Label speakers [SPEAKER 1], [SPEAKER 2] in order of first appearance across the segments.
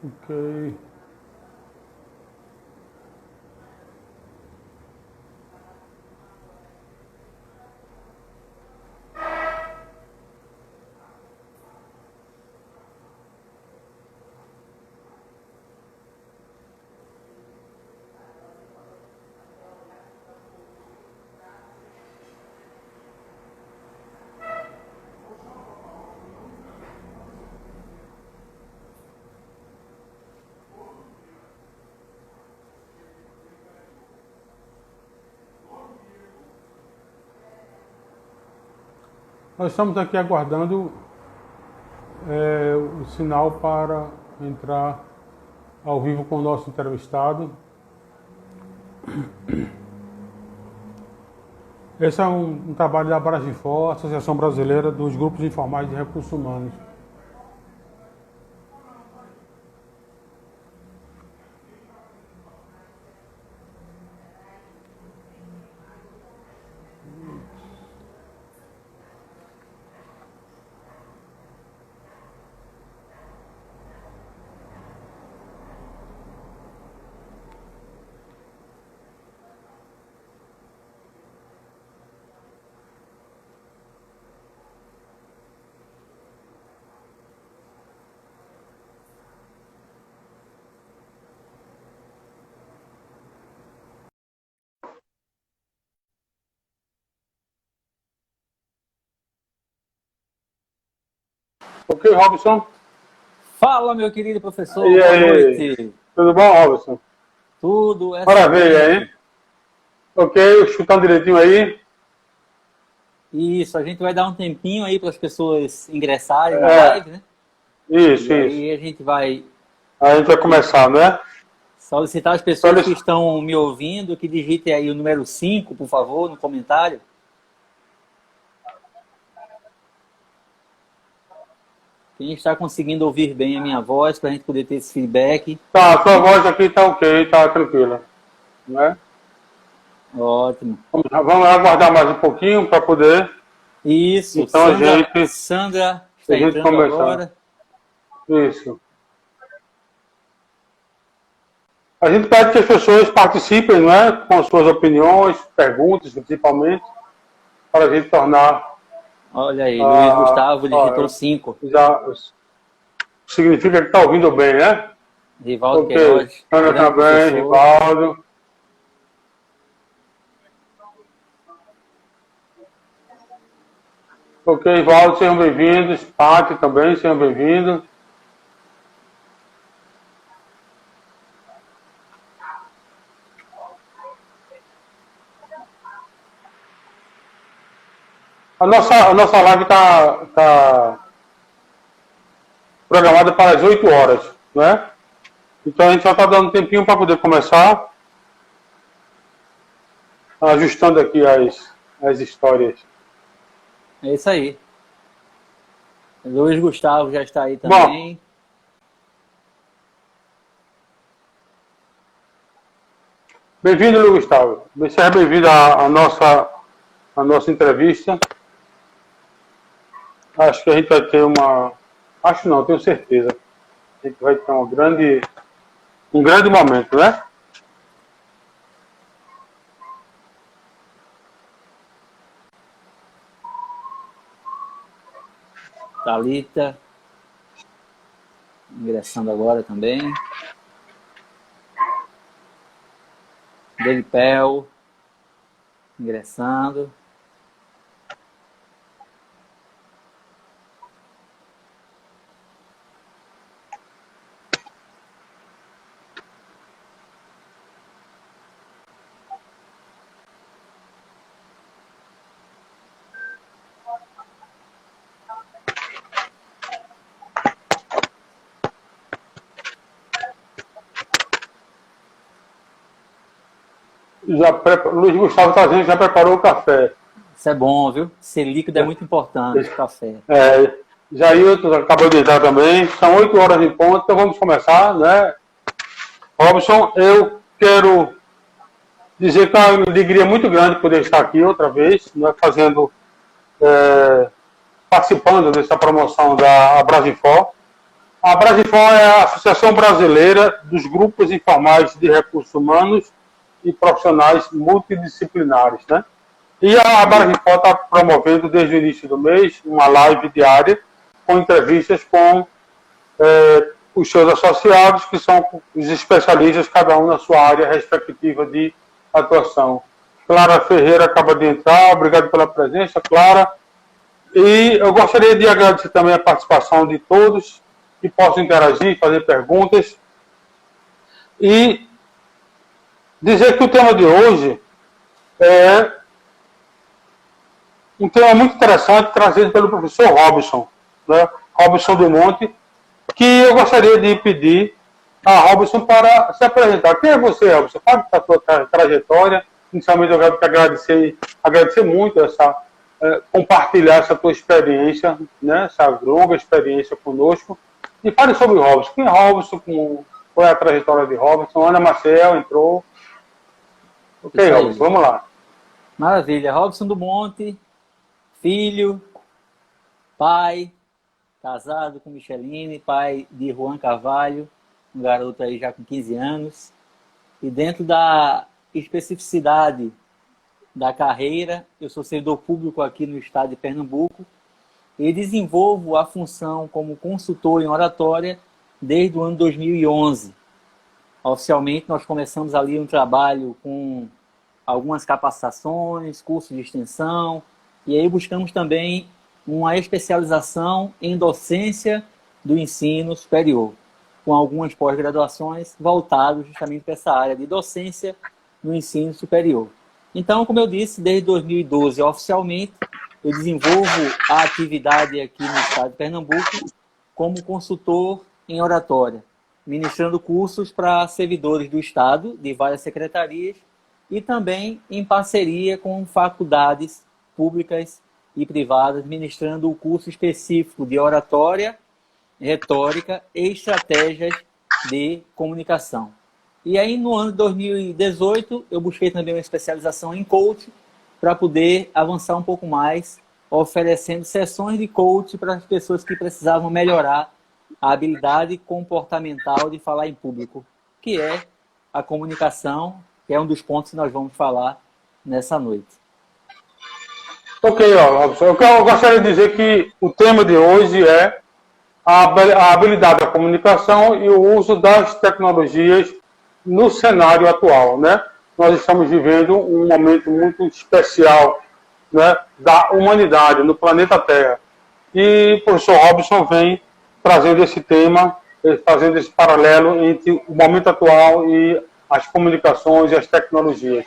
[SPEAKER 1] Ok. Nós estamos aqui aguardando o sinal para entrar ao vivo com o nosso entrevistado. Esse é um trabalho da Abraginfor, Associação Brasileira dos Grupos Informais de Recursos Humanos. Ok, Robson?
[SPEAKER 2] Fala, meu querido professor,
[SPEAKER 1] E
[SPEAKER 2] boa
[SPEAKER 1] aí?
[SPEAKER 2] noite.
[SPEAKER 1] Tudo bom, Robson?
[SPEAKER 2] Tudo
[SPEAKER 1] Maravilha, hein? Ok, chutando direitinho aí.
[SPEAKER 2] Isso, a gente vai dar um tempinho aí para as pessoas ingressarem na live, né?
[SPEAKER 1] Isso,
[SPEAKER 2] E
[SPEAKER 1] isso.
[SPEAKER 2] aí a gente vai
[SPEAKER 1] A gente vai começar, né?
[SPEAKER 2] solicitar as pessoas que estão me ouvindo que digitem aí o número 5, por favor, no comentário. Quem está conseguindo ouvir bem a minha voz, para a gente poder ter esse feedback.
[SPEAKER 1] Tá, a sua voz aqui tá ok, tá tranquila. Né?
[SPEAKER 2] Ótimo.
[SPEAKER 1] Vamos aguardar mais um pouquinho para poder.
[SPEAKER 2] Isso,
[SPEAKER 1] Então
[SPEAKER 2] Sandra está entrando
[SPEAKER 1] começar.
[SPEAKER 2] agora.
[SPEAKER 1] Isso. A gente pede que as pessoas participem, não é? Com suas opiniões, perguntas, principalmente, para a gente tornar.
[SPEAKER 2] Olha aí, Luiz Gustavo digitou 5.
[SPEAKER 1] Já significa que está ouvindo bem, né?
[SPEAKER 2] Rivaldo Queiroz.
[SPEAKER 1] Ana também, Rivaldo. Ok, Rivaldo, sejam bem-vindos. Pátio também, sejam bem-vindos. A nossa live está programada para as 8 horas, né? Então a gente já está dando um tempinho para poder começar, ajustando aqui as histórias.
[SPEAKER 2] É isso aí. Luiz Gustavo já está aí também.
[SPEAKER 1] Bom, bem-vindo, Luiz Gustavo. Seja bem-vindo à nossa entrevista. Acho que a gente vai ter uma... Acho não, tenho certeza. A gente vai ter um grande momento, né?
[SPEAKER 2] Thalita ingressando agora também. Delipel ingressando.
[SPEAKER 1] Luiz Gustavo está dizendo que já preparou o café.
[SPEAKER 2] Isso é bom, viu? Ser líquido é muito importante, café.
[SPEAKER 1] Jailton acabou de entrar também. São 8 horas em ponto, então vamos começar, né? Robson, eu quero dizer que é uma alegria muito grande poder estar aqui outra vez, né, participando dessa promoção da Abraginfor. A Brasifor é a Associação Brasileira dos Grupos Informais de Recursos Humanos e Profissionais Multidisciplinares, né? E a Brasifor está promovendo desde o início do mês uma live diária com entrevistas com os seus associados, que são os especialistas, cada um na sua área respectiva de atuação. Clara Ferreira acaba de entrar, obrigado pela presença, Clara. E eu gostaria de agradecer também a participação de todos que possam interagir, fazer perguntas. E dizer que o tema de hoje é um tema muito interessante, trazido pelo professor Robson, né? Robson do Monte, que eu gostaria de pedir a Robson para se apresentar. Quem é você, Robson? Fale da sua trajetória. Inicialmente, eu quero agradecer muito compartilhar essa tua experiência, né? Essa longa experiência conosco. E fale sobre o Robson. Quem é Robson? Qual é a trajetória de Robson? Ana Maciel entrou. Ok, Robson, vamos lá.
[SPEAKER 2] Maravilha. Robson do Monte, filho, pai, casado com Micheline, pai de Juan Carvalho, um garoto aí já com 15 anos. E dentro da especificidade da carreira, eu sou servidor público aqui no estado de Pernambuco e desenvolvo a função como consultor em oratória desde o ano 2011. Oficialmente, nós começamos ali um trabalho com algumas capacitações, cursos de extensão, e aí buscamos também uma especialização em docência do ensino superior, com algumas pós-graduações voltadas justamente para essa área de docência no ensino superior. Então, como eu disse, desde 2012, oficialmente, eu desenvolvo a atividade aqui no estado de Pernambuco como consultor em oratória, ministrando cursos para servidores do estado, de várias secretarias, e também em parceria com faculdades públicas e privadas, ministrando o curso específico de oratória, retórica e estratégias de comunicação. E aí, no ano de 2018, eu busquei também uma especialização em coaching para poder avançar um pouco mais, oferecendo sessões de coaching para as pessoas que precisavam melhorar a habilidade comportamental de falar em público, que é a comunicação, que é um dos pontos que nós vamos falar nessa noite.
[SPEAKER 1] Ok, Robson. Eu gostaria de dizer que o tema de hoje é a habilidade da comunicação e o uso das tecnologias no cenário atual, né? Nós estamos vivendo um momento muito especial, né, da humanidade no planeta Terra. E o professor Robson vem trazendo esse tema, fazendo esse paralelo entre o momento atual e as comunicações e as tecnologias.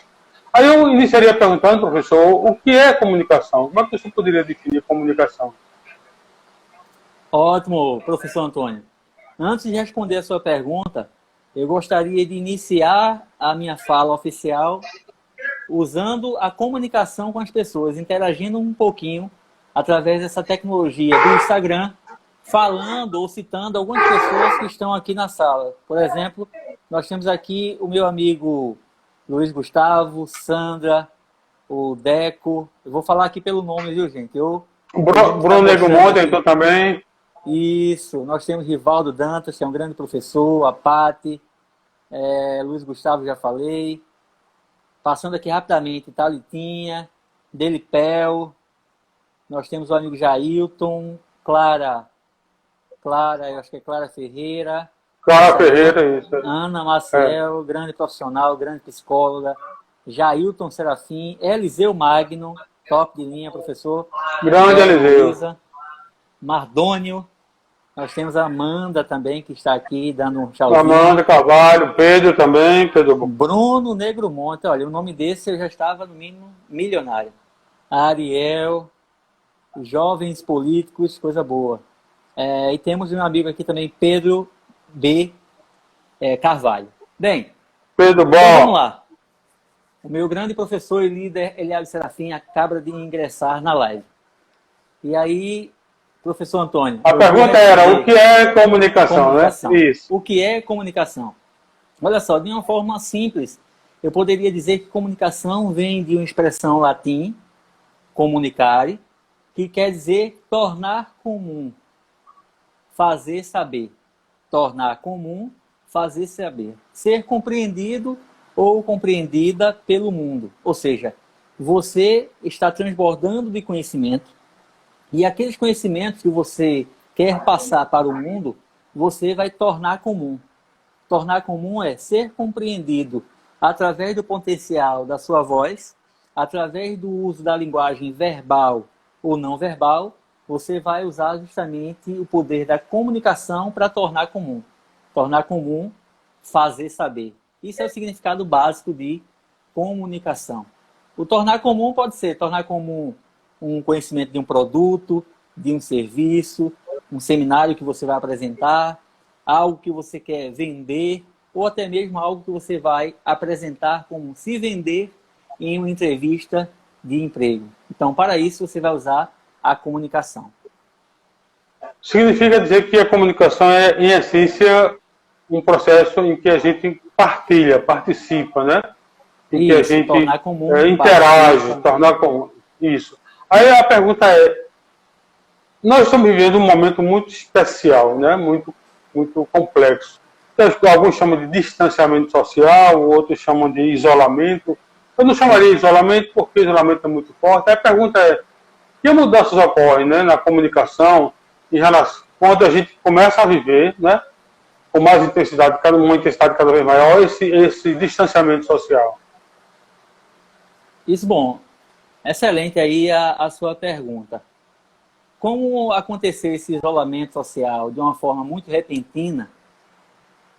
[SPEAKER 1] Aí eu iniciaria perguntando, professor, o que é comunicação? Como é que você poderia definir comunicação?
[SPEAKER 2] Ótimo, professor Antônio. Antes de responder a sua pergunta, eu gostaria de iniciar a minha fala oficial usando a comunicação com as pessoas, interagindo um pouquinho através dessa tecnologia do Instagram, falando ou citando algumas pessoas que estão aqui na sala. Por exemplo, nós temos aqui o meu amigo Luiz Gustavo, Sandra, o Deco. Eu vou falar aqui pelo nome, viu, gente? O
[SPEAKER 1] Bruno Negro Monte entrou também.
[SPEAKER 2] Isso, nós temos Rivaldo Dantas, que é um grande professor, a Pati, Luiz Gustavo, já falei. Passando aqui rapidamente, Thalitinha, Delipel, nós temos o amigo Jailton, Clara, eu acho que é Clara Ferreira.
[SPEAKER 1] Clara Ferreira, isso.
[SPEAKER 2] Ana Maciel, grande profissional, grande psicóloga. Jailton Serafim, Eliseu Magno, top de linha, professor.
[SPEAKER 1] Grande Eliseu.
[SPEAKER 2] Mardônio. Nós temos a Amanda também, que está aqui dando um tchauzinho.
[SPEAKER 1] Amanda Carvalho, Pedro também.
[SPEAKER 2] Bruno Negro Monte. Olha, o nome desse eu já estava, no mínimo, milionário. Ariel, jovens políticos, coisa boa. E temos um amigo aqui também, Pedro B. Carvalho. Bem,
[SPEAKER 1] Pedro Bom.
[SPEAKER 2] Então vamos lá. O meu grande professor e líder, Eliade Serafim, acaba de ingressar na live. E aí, professor Antônio...
[SPEAKER 1] A pergunta era, o que é comunicação, né? Isso.
[SPEAKER 2] O que é comunicação? Olha só, de uma forma simples, eu poderia dizer que comunicação vem de uma expressão latim, comunicare, que quer dizer tornar comum, fazer saber. tornar comum, fazer saber. Ser compreendido ou compreendida pelo mundo. Ou seja, você está transbordando de conhecimento e aqueles conhecimentos que você quer passar para o mundo, você vai tornar comum. Tornar comum é ser compreendido através do potencial da sua voz, através do uso da linguagem verbal ou não verbal, você vai usar justamente o poder da comunicação para tornar comum. Tornar comum, fazer saber. Isso é o significado básico de comunicação. O tornar comum pode ser tornar comum um conhecimento de um produto, de um serviço, um seminário que você vai apresentar, algo que você quer vender, ou até mesmo algo que você vai apresentar como se vender em uma entrevista de emprego. Então, para isso, você vai usar a comunicação.
[SPEAKER 1] Significa dizer que a comunicação é, em essência, um processo em que a gente partilha, participa, né? Em que a gente
[SPEAKER 2] tornar comum,
[SPEAKER 1] interage, tornar comum. Isso. Aí a pergunta é, nós estamos vivendo um momento muito especial, né? Muito complexo. Alguns chamam de distanciamento social, outros chamam de isolamento. Eu não chamaria de isolamento porque o isolamento é muito forte. Aí a pergunta é, que mudanças ocorrem, né, na comunicação em relação, quando a gente começa a viver, né, com mais intensidade, uma intensidade cada vez maior, esse distanciamento social?
[SPEAKER 2] Isso, bom. Excelente aí a sua pergunta. Como aconteceu esse isolamento social de uma forma muito repentina,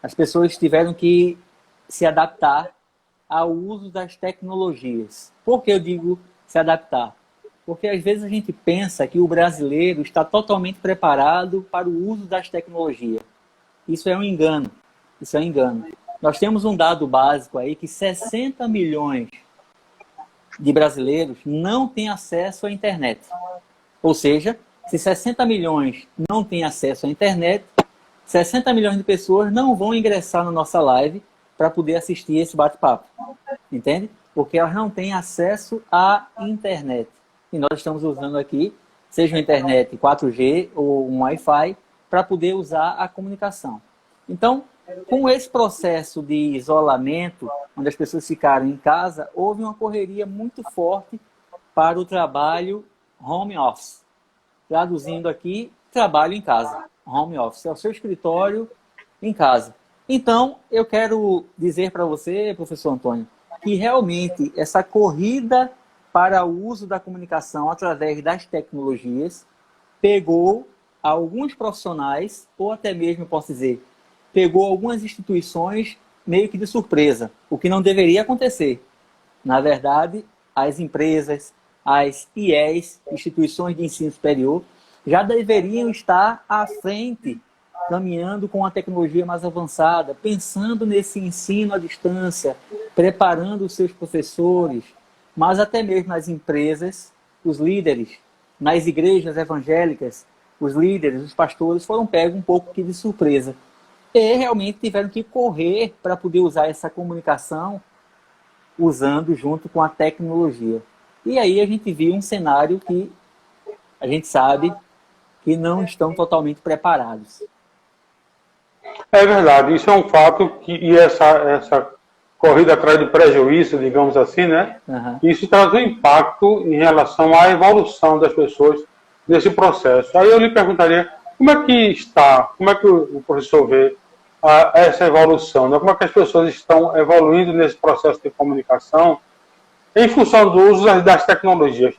[SPEAKER 2] as pessoas tiveram que se adaptar ao uso das tecnologias. Por que eu digo se adaptar? Porque às vezes a gente pensa que o brasileiro está totalmente preparado para o uso das tecnologias. Isso é um engano. Isso é um engano. Nós temos um dado básico aí que 60 milhões de brasileiros não têm acesso à internet. Ou seja, se 60 milhões não têm acesso à internet, 60 milhões de pessoas não vão ingressar na nossa live para poder assistir esse bate-papo. Entende? Porque elas não têm acesso à internet. E nós estamos usando aqui, seja uma internet 4G ou um Wi-Fi, para poder usar a comunicação. Então, com esse processo de isolamento, onde as pessoas ficaram em casa, houve uma correria muito forte para o trabalho home office. Traduzindo aqui, trabalho em casa. Home office é o seu escritório em casa. Então, eu quero dizer para você, professor Antônio, que realmente essa corrida para o uso da comunicação através das tecnologias pegou alguns profissionais, ou até mesmo, posso dizer, pegou algumas instituições meio que de surpresa, o que não deveria acontecer. Na verdade, as empresas, as IES, instituições de ensino superior, já deveriam estar à frente, caminhando com a tecnologia mais avançada, pensando nesse ensino à distância, preparando os seus professores, mas até mesmo nas empresas, os líderes, nas igrejas evangélicas, os líderes, os pastores foram pegos um pouco de surpresa. E realmente tiveram que correr para poder usar essa comunicação usando junto com a tecnologia. E aí a gente viu um cenário que a gente sabe que não estão totalmente preparados.
[SPEAKER 1] É verdade, isso é um fato e essa corrida atrás do prejuízo, digamos assim, né?
[SPEAKER 2] Uhum.
[SPEAKER 1] Isso traz um impacto em relação à evolução das pessoas nesse processo. Aí eu lhe perguntaria, como é que o professor vê essa evolução, né? Como é que as pessoas estão evoluindo nesse processo de comunicação em função do uso das tecnologias?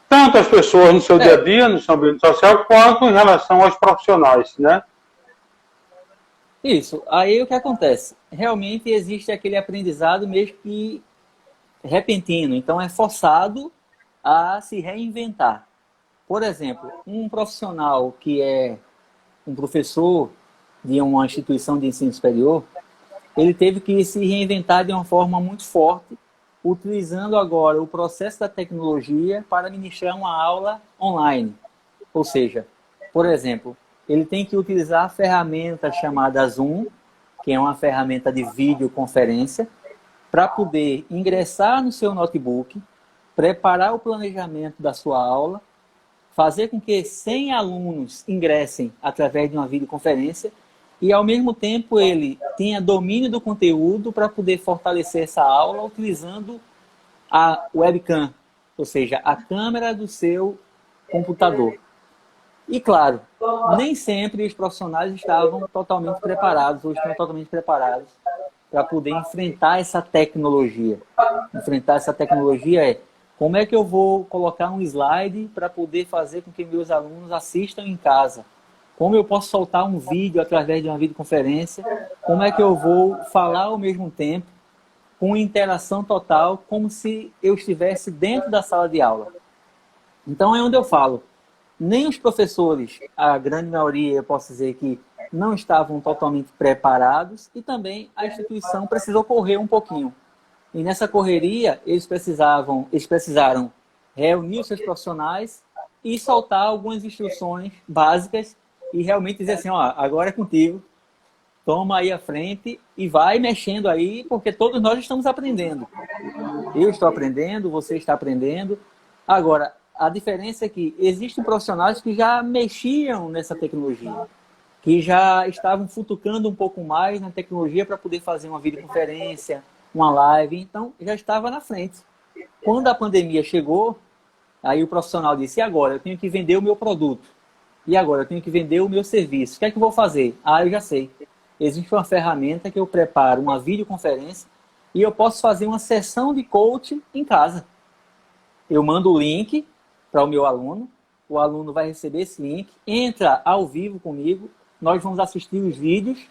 [SPEAKER 1] Tanto as pessoas no seu dia a dia, no seu ambiente social, quanto em relação aos profissionais, né?
[SPEAKER 2] Isso. Aí o que acontece? Realmente existe aquele aprendizado mesmo que repentino. Então é forçado a se reinventar. Por exemplo, um profissional que é um professor de uma instituição de ensino superior, ele teve que se reinventar de uma forma muito forte, utilizando agora o processo da tecnologia para ministrar uma aula online. Ou seja, por exemplo, ele tem que utilizar a ferramenta chamada Zoom, que é uma ferramenta de videoconferência, para poder ingressar no seu notebook, preparar o planejamento da sua aula, fazer com que 100 alunos ingressem através de uma videoconferência e, ao mesmo tempo, ele tenha domínio do conteúdo para poder fortalecer essa aula utilizando a webcam, ou seja, a câmera do seu computador. E, claro, nem sempre os profissionais estavam totalmente preparados, ou estão totalmente preparados para poder enfrentar essa tecnologia. Enfrentar essa tecnologia é como é que eu vou colocar um slide para poder fazer com que meus alunos assistam em casa? Como eu posso soltar um vídeo através de uma videoconferência? Como é que eu vou falar ao mesmo tempo, com interação total, como se eu estivesse dentro da sala de aula? Então é onde eu falo. Nem os professores, a grande maioria, eu posso dizer que não estavam totalmente preparados, e também a instituição precisou correr um pouquinho. E nessa correria, eles precisaram reunir os seus profissionais e soltar algumas instruções básicas e realmente dizer assim, ó, agora é contigo, toma aí a frente e vai mexendo aí, porque todos nós estamos aprendendo. Eu estou aprendendo, você está aprendendo. Agora, a diferença é que existem profissionais que já mexiam nessa tecnologia, que já estavam futucando um pouco mais na tecnologia para poder fazer uma videoconferência, uma live, então já estava na frente. Quando a pandemia chegou, aí o profissional disse, e agora? Eu tenho que vender o meu produto. E agora? Eu tenho que vender o meu serviço. O que é que eu vou fazer? Ah, eu já sei. Existe uma ferramenta que eu preparo uma videoconferência e eu posso fazer uma sessão de coaching em casa. Eu mando o link para o meu aluno, o aluno vai receber esse link, entra ao vivo comigo, nós vamos assistir os vídeos,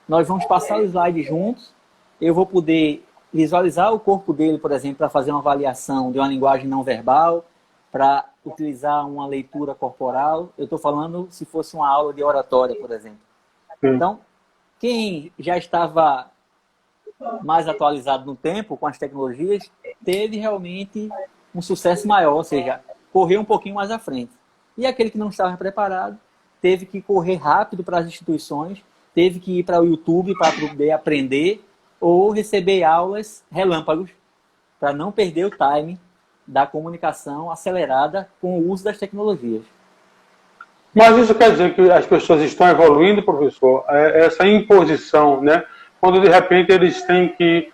[SPEAKER 2] nós vamos passar os slides juntos, eu vou poder visualizar o corpo dele, por exemplo, para fazer uma avaliação de uma linguagem não verbal, para utilizar uma leitura corporal. Eu estou falando se fosse uma aula de oratória, por exemplo. Então, quem já estava mais atualizado no tempo com as tecnologias, teve realmente um sucesso maior, ou seja, correr um pouquinho mais à frente. E aquele que não estava preparado, teve que correr rápido para as instituições, teve que ir para o YouTube para poder aprender ou receber aulas relâmpagos para não perder o time da comunicação acelerada com o uso das tecnologias.
[SPEAKER 1] Mas isso quer dizer que as pessoas estão evoluindo, professor? Essa imposição, né? Quando de repente eles têm que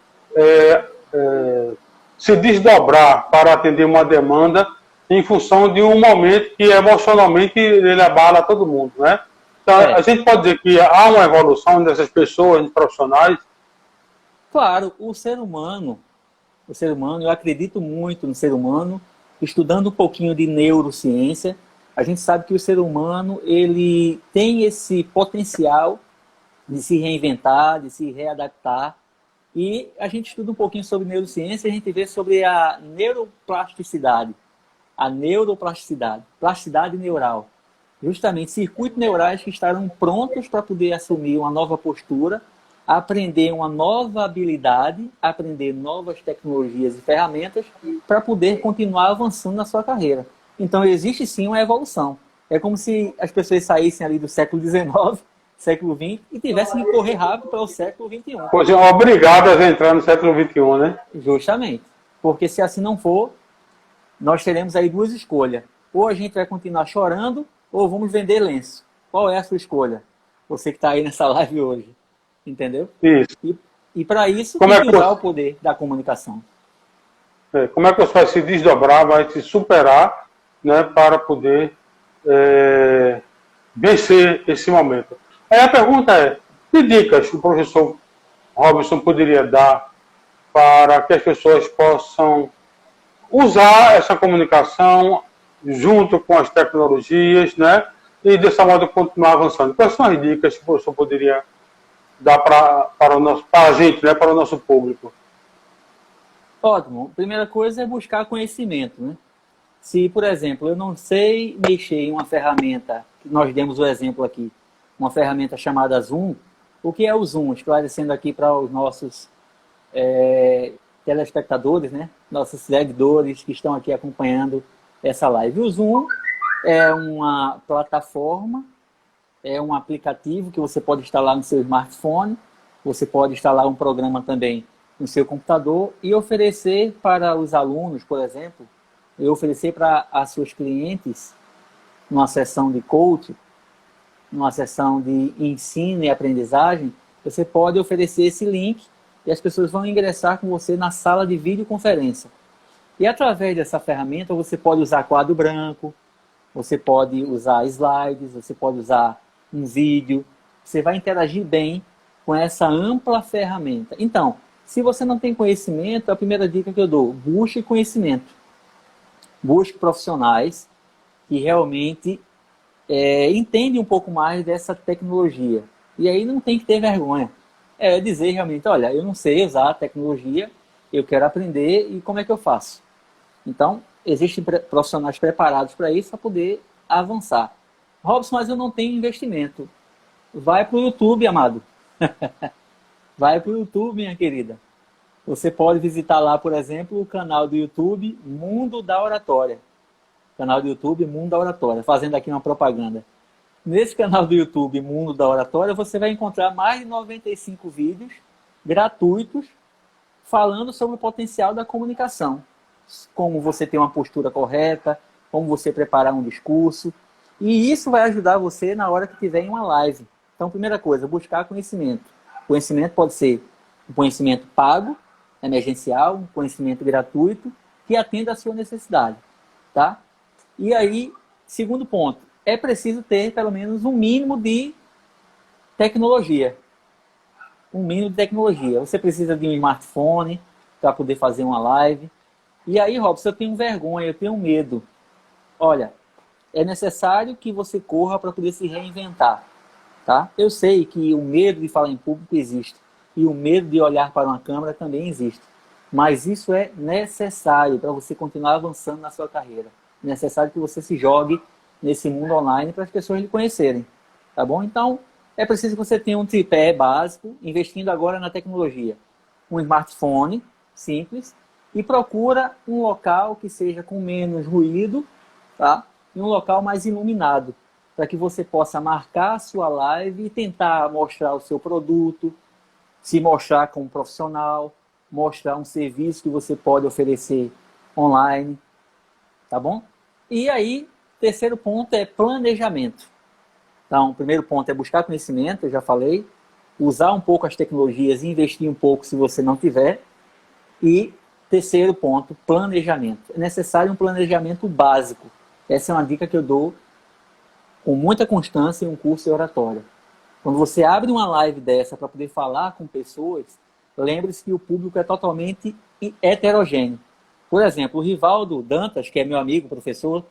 [SPEAKER 1] se desdobrar para atender uma demanda em função de um momento que emocionalmente ele abala todo mundo, né? Então, a gente pode dizer que há uma evolução dessas pessoas, profissionais?
[SPEAKER 2] Claro, o ser humano, eu acredito muito no ser humano, estudando um pouquinho de neurociência, a gente sabe que o ser humano, ele tem esse potencial de se reinventar, de se readaptar, e a gente estuda um pouquinho sobre neurociência e a gente vê sobre a neuroplasticidade, plasticidade neural. Justamente circuitos neurais que estarão prontos para poder assumir uma nova postura, aprender uma nova habilidade, aprender novas tecnologias e ferramentas para poder continuar avançando na sua carreira. Então, existe sim uma evolução. É como se as pessoas saíssem ali do século XIX, século XX, e tivessem que correr rápido para o século XXI.
[SPEAKER 1] Pois é, obrigadas a entrar no século XXI, né?
[SPEAKER 2] Justamente. Porque se assim não for, nós teremos aí duas escolhas. Ou a gente vai continuar chorando, ou vamos vender lenço. Qual é a sua escolha? Você que está aí nessa live hoje. Entendeu?
[SPEAKER 1] Isso.
[SPEAKER 2] E para isso, tem que usar o poder da comunicação.
[SPEAKER 1] Como é que você vai se desdobrar, vai se superar, né, para poder vencer esse momento? Aí a pergunta é, que dicas o professor Robson poderia dar para que as pessoas possam usar essa comunicação junto com as tecnologias, né, e dessa modo continuar avançando? Quais são as dicas que o professor poderia dar para a gente, né, para o nosso público?
[SPEAKER 2] Ótimo. Primeira coisa é buscar conhecimento, né? Se, por exemplo, eu não sei mexer em uma ferramenta, nós demos o exemplo aqui, uma ferramenta chamada Zoom. O que é o Zoom? Esclarecendo aqui para os nossos telespectadores, né? Nossos seguidores que estão aqui acompanhando essa live. O Zoom é uma plataforma, é um aplicativo que você pode instalar no seu smartphone, você pode instalar um programa também no seu computador e oferecer para os alunos, por exemplo, e oferecer para as suas clientes, numa sessão de coaching, numa sessão de ensino e aprendizagem, você pode oferecer esse link e as pessoas vão ingressar com você na sala de videoconferência. E através dessa ferramenta você pode usar quadro branco, você pode usar slides, você pode usar um vídeo, você vai interagir bem com essa ampla ferramenta. Então, se você não tem conhecimento, a primeira dica que eu dou, busque conhecimento. Busque profissionais que realmente entendem um pouco mais dessa tecnologia. E aí não tem que ter vergonha. É dizer realmente, olha, eu não sei usar a tecnologia, eu quero aprender e como é que eu faço? Então, existem profissionais preparados para isso, para poder avançar. Robson, mas eu não tenho investimento. Vai para o YouTube, amado. Vai para o YouTube, minha querida. Você pode visitar lá, por exemplo, o canal do YouTube Mundo da Oratória. Canal do YouTube Mundo da Oratória, fazendo aqui uma propaganda. Nesse canal do YouTube Mundo da Oratória, você vai encontrar mais de 95 vídeos gratuitos falando sobre o potencial da comunicação. Como você ter uma postura correta, como você preparar um discurso. E isso vai ajudar você na hora que tiver em uma live. Então, primeira coisa, buscar conhecimento. Conhecimento pode ser um conhecimento pago, emergencial, um conhecimento gratuito, que atenda à sua necessidade. Tá? E aí, segundo ponto, é preciso ter pelo menos um mínimo de tecnologia. Um mínimo de tecnologia. Você precisa de um smartphone para poder fazer uma live. E aí, Robson, eu tenho vergonha, eu tenho medo. Olha, é necessário que você corra para poder se reinventar. Tá? Eu sei que o medo de falar em público existe. E o medo de olhar para uma câmera também existe. Mas isso é necessário para você continuar avançando na sua carreira. É necessário que você se jogue nesse mundo online para as pessoas lhe conhecerem. Tá bom? Então, é preciso que você tenha um tripé básico, investindo agora na tecnologia. Um smartphone simples e procura um local que seja com menos ruído, tá? E um local mais iluminado, para que você possa marcar a sua live e tentar mostrar o seu produto, se mostrar como profissional, mostrar um serviço que você pode oferecer online, tá bom? E aí, terceiro ponto é planejamento. Então, o primeiro ponto é buscar conhecimento, eu já falei, usar um pouco as tecnologias e investir um pouco se você não tiver. E terceiro ponto, planejamento. É necessário um planejamento básico. Essa é uma dica que eu dou com muita constância em um curso de oratória. Quando você abre uma live dessa para poder falar com pessoas, lembre-se que o público é totalmente heterogêneo. Por exemplo, o Rivaldo Dantas, que é meu amigo, professor,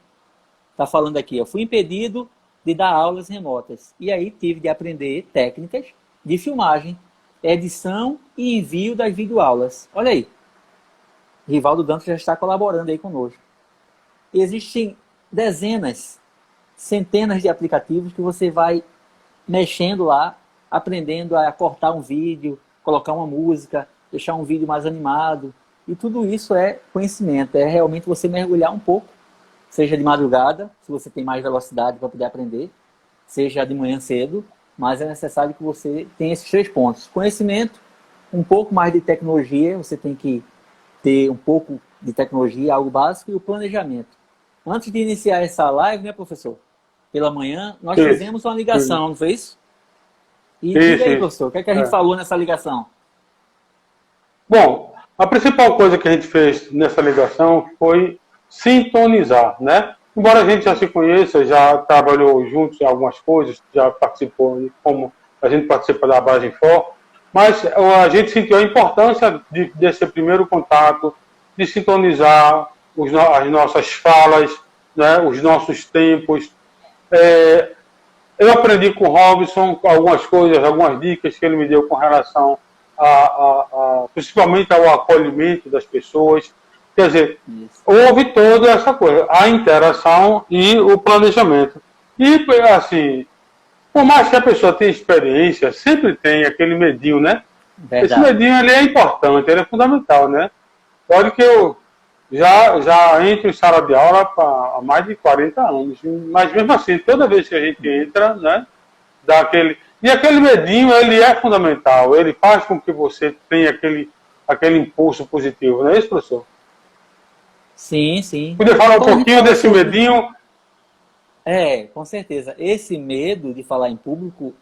[SPEAKER 2] está falando aqui, eu fui impedido de dar aulas remotas. E aí tive de aprender técnicas de filmagem, edição e envio das videoaulas. Olha aí, Rivaldo Dantas já está colaborando aí conosco. Existem dezenas, centenas de aplicativos que você vai mexendo lá, aprendendo a cortar um vídeo, colocar uma música, deixar um vídeo mais animado. E tudo isso é conhecimento, é realmente você mergulhar um pouco, seja de madrugada, se você tem mais velocidade para poder aprender, seja de manhã cedo, mas é necessário que você tenha esses 3 pontos. Conhecimento, um pouco mais de tecnologia, você tem que ter um pouco de tecnologia, algo básico, e o planejamento. Antes de iniciar essa live, né, professor? Pela manhã, nós fizemos uma ligação, não foi isso? E diga aí, professor, o que é que a gente falou nessa ligação?
[SPEAKER 1] Bom, a principal coisa que a gente fez nessa ligação foi sintonizar, né? Embora a gente já se conheça, já trabalhou juntos em algumas coisas, já participou, como a gente participa da Base For, mas a gente sentiu a importância desse primeiro contato, de sintonizar as nossas falas, né, os nossos tempos. Eu aprendi com o Robson algumas coisas, algumas dicas que ele me deu com relação principalmente ao acolhimento das pessoas. Quer dizer, houve toda essa coisa, a interação e o planejamento. E, assim, por mais que a pessoa tenha experiência, sempre tem aquele medinho, né? Verdade. Esse medinho ele é importante, ele é fundamental, né? Olha que eu já entro em sala de aula há mais de 40 anos, mas mesmo assim, toda vez que a gente entra, né, dá aquele... E aquele medinho, ele é fundamental, ele faz com que você tenha aquele impulso positivo, não é isso, professor?
[SPEAKER 2] Sim, sim.
[SPEAKER 1] Podia falar um pouquinho desse medinho?
[SPEAKER 2] Com certeza. Esse medo de falar em público,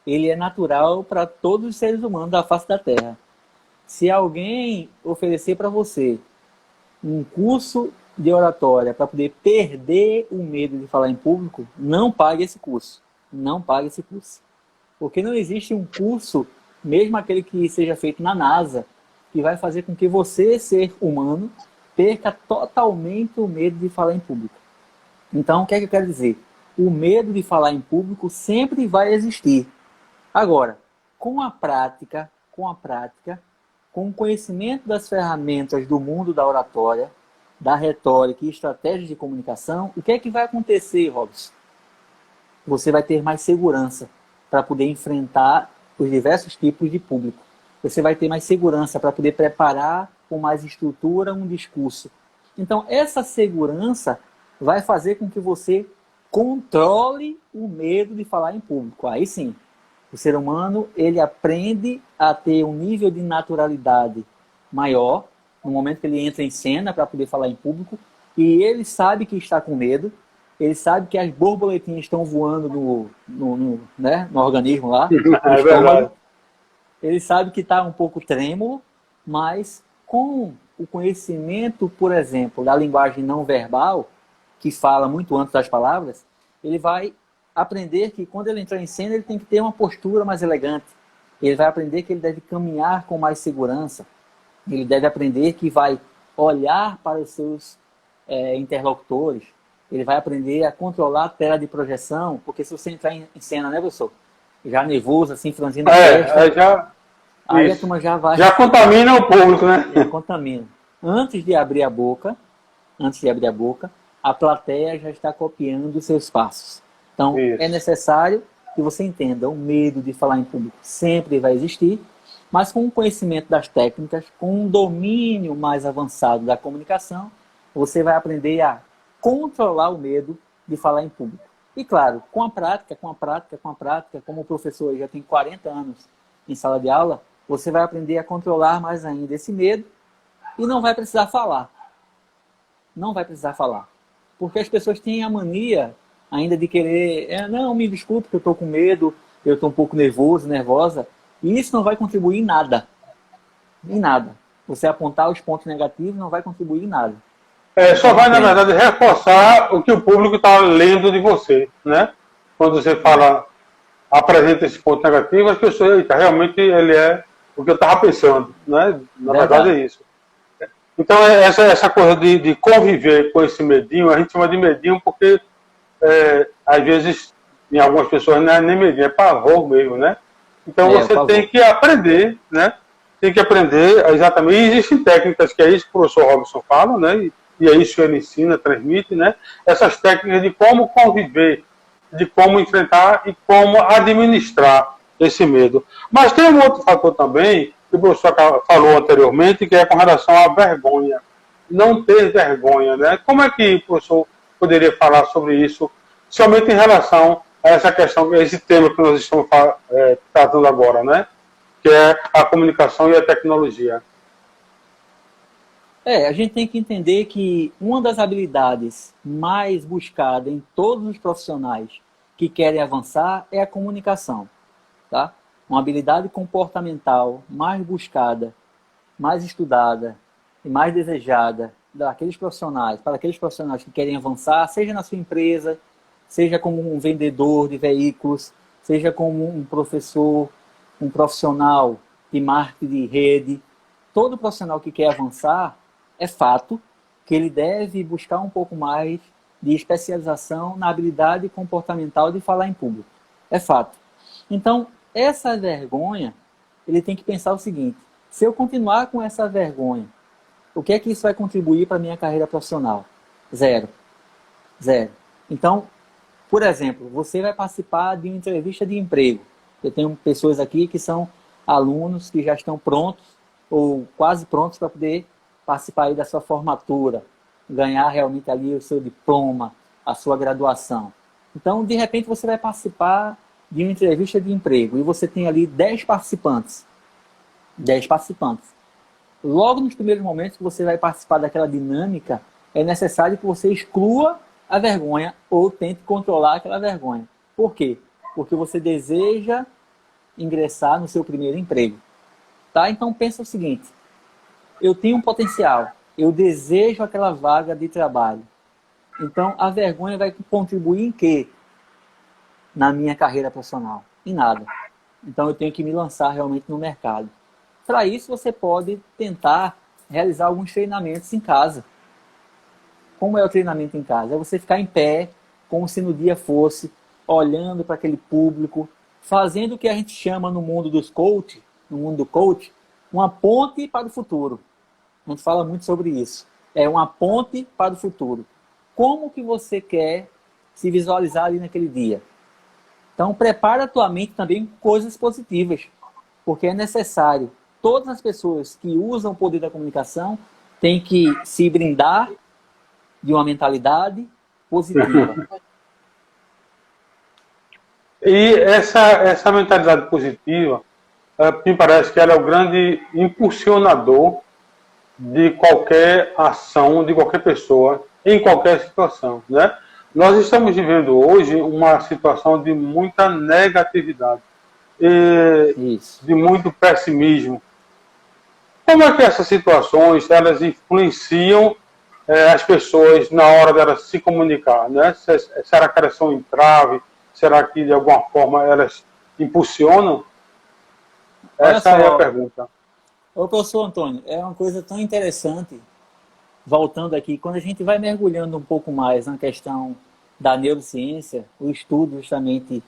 [SPEAKER 2] ele é natural para todos os seres humanos da face da Terra. Se alguém oferecer para você um curso de oratória para poder perder o medo de falar em público, não pague esse curso. Não pague esse curso. Porque não existe um curso, mesmo aquele que seja feito na NASA, que vai fazer com que você, ser humano, perca totalmente o medo de falar em público. Então, o que é que eu quero dizer? O medo de falar em público sempre vai existir. Agora, com a prática, com o conhecimento das ferramentas do mundo da oratória, da retórica e estratégias de comunicação, o que é que vai acontecer, Robson? Você vai ter mais segurança para poder enfrentar os diversos tipos de público. Você vai ter mais segurança para poder preparar com mais estrutura um discurso. Então, essa segurança vai fazer com que você controle o medo de falar em público. Aí sim, o ser humano, ele aprende a ter um nível de naturalidade maior no momento que ele entra em cena para poder falar em público, e ele sabe que está com medo, ele sabe que as borboletinhas estão voando no organismo lá, no
[SPEAKER 1] É
[SPEAKER 2] estômago.
[SPEAKER 1] verdade.
[SPEAKER 2] Ele sabe que está um pouco trêmulo, mas com o conhecimento, por exemplo, da linguagem não verbal, que fala muito antes das palavras, ele vai aprender que quando ele entrar em cena, ele tem que ter uma postura mais elegante. Ele vai aprender que ele deve caminhar com mais segurança. Ele deve aprender que vai olhar para os seus interlocutores. Ele vai aprender a controlar a tela de projeção, porque se você entrar em cena, né, professor? Já nervoso, assim, franzindo a testa, aí a turma já vai...
[SPEAKER 1] Já contamina o público, né?
[SPEAKER 2] Já contamina. Antes de abrir a boca, a plateia já está copiando os seus passos. Então,
[SPEAKER 1] Isso.
[SPEAKER 2] é necessário que você entenda, o medo de falar em público sempre vai existir, mas com o conhecimento das técnicas, com um domínio mais avançado da comunicação, você vai aprender a controlar o medo de falar em público. E claro, com a prática, como o professor já tem 40 anos em sala de aula, você vai aprender a controlar mais ainda esse medo e não vai precisar falar. Não vai precisar falar. Porque as pessoas têm a mania ainda de querer, não, me desculpe que eu estou com medo, eu estou um pouco nervoso, nervosa, e isso não vai contribuir em nada. Em nada. Você apontar os pontos negativos não vai contribuir em nada.
[SPEAKER 1] Só vai, na verdade, reforçar o que o público está lendo de você, né? Quando você fala, apresenta esse ponto negativo, as pessoas, eita, realmente ele é o que eu estava pensando, né? Na verdade é isso. Então, essa coisa de conviver com esse medinho, a gente chama de medinho porque, às vezes, em algumas pessoas não é nem medinho, é pavor mesmo, né? Então, você tem que aprender, né? Tem que aprender exatamente. E existem técnicas, que é isso que o professor Robson fala, né? E é isso que ele ensina, transmite, né? Essas técnicas de como conviver, de como enfrentar e como administrar esse medo. Mas tem um outro fator também, que o professor falou anteriormente, que é com relação à vergonha. Não ter vergonha, né? Como é que o professor poderia falar sobre isso, somente em relação a essa questão, a esse tema que nós estamos tratando agora, né? Que é a comunicação e a tecnologia.
[SPEAKER 2] A gente tem que entender que uma das habilidades mais buscadas em todos os profissionais que querem avançar é a comunicação, tá? Uma habilidade comportamental mais buscada, mais estudada e mais desejada para aqueles profissionais que querem avançar, seja na sua empresa, seja como um vendedor de veículos, seja como um professor, um profissional de marketing de rede. Todo profissional que quer avançar, é fato que ele deve buscar um pouco mais de especialização na habilidade comportamental de falar em público. É fato. Então, essa vergonha, ele tem que pensar o seguinte: se eu continuar com essa vergonha, o que é que isso vai contribuir para a minha carreira profissional? Zero. Então, por exemplo, você vai participar de uma entrevista de emprego. Eu tenho pessoas aqui que são alunos que já estão prontos ou quase prontos para poder participar aí da sua formatura, ganhar realmente ali o seu diploma, a sua graduação. Então, de repente, você vai participar de uma entrevista de emprego e você tem ali 10 participantes. 10 participantes. Logo nos primeiros momentos que você vai participar daquela dinâmica, é necessário que você exclua a vergonha ou tente controlar aquela vergonha. Por quê? Porque você deseja ingressar no seu primeiro emprego. Tá? Então pensa o seguinte, eu tenho um potencial, eu desejo aquela vaga de trabalho. Então a vergonha vai contribuir em quê? Na minha carreira profissional? Em nada. Então eu tenho que me lançar realmente no mercado. Para isso você pode tentar realizar alguns treinamentos em casa. Como é o treinamento em casa? É você ficar em pé, como se no dia fosse, olhando para aquele público, fazendo o que a gente chama no mundo dos coach, no mundo do coach, uma ponte para o futuro. A gente fala muito sobre isso. É uma ponte para o futuro. Como que você quer se visualizar ali naquele dia? Então, prepara a tua mente também com coisas positivas, porque é necessário. Todas as pessoas que usam o poder da comunicação têm que se brindar de uma mentalidade positiva.
[SPEAKER 1] E essa mentalidade positiva, me parece que ela é o grande impulsionador de qualquer ação, de qualquer pessoa, em qualquer situação, né? Nós estamos vivendo hoje uma situação de muita negatividade, de muito pessimismo. Como é que essas situações elas influenciam as pessoas na hora delas se comunicar, né? Será que elas são entrave? Será que de alguma forma elas impulsionam? Essa é a pergunta.
[SPEAKER 2] Ô, professor Antônio, é uma coisa tão interessante, voltando aqui, quando a gente vai mergulhando um pouco mais na questão da neurociência, o estudo justamente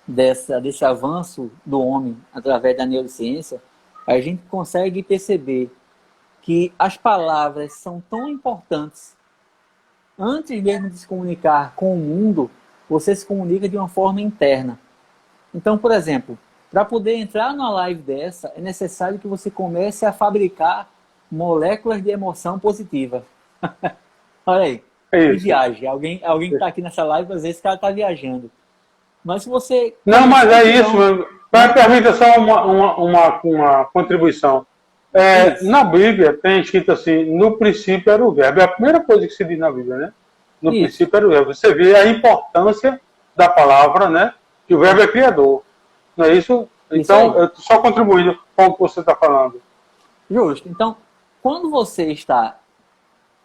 [SPEAKER 2] desse avanço do homem através da neurociência, a gente consegue perceber que as palavras são tão importantes. Antes mesmo de se comunicar com o mundo, você se comunica de uma forma interna. Então, por exemplo, para poder entrar numa live dessa, é necessário que você comece a fabricar moléculas de emoção positiva. Olha aí, que viagem. Alguém que está aqui nessa live, às vezes, esse cara está viajando. Mas se você...
[SPEAKER 1] Não, mas é isso. Permita só uma contribuição. Na Bíblia tem escrito assim, no princípio era o verbo. É a primeira coisa que se diz na Bíblia, né? No princípio era o verbo. Você vê a importância da palavra, né? Que o verbo é criador. Não é isso? Então, eu estou só contribuindo com o que você está falando.
[SPEAKER 2] Justo. Então, quando você está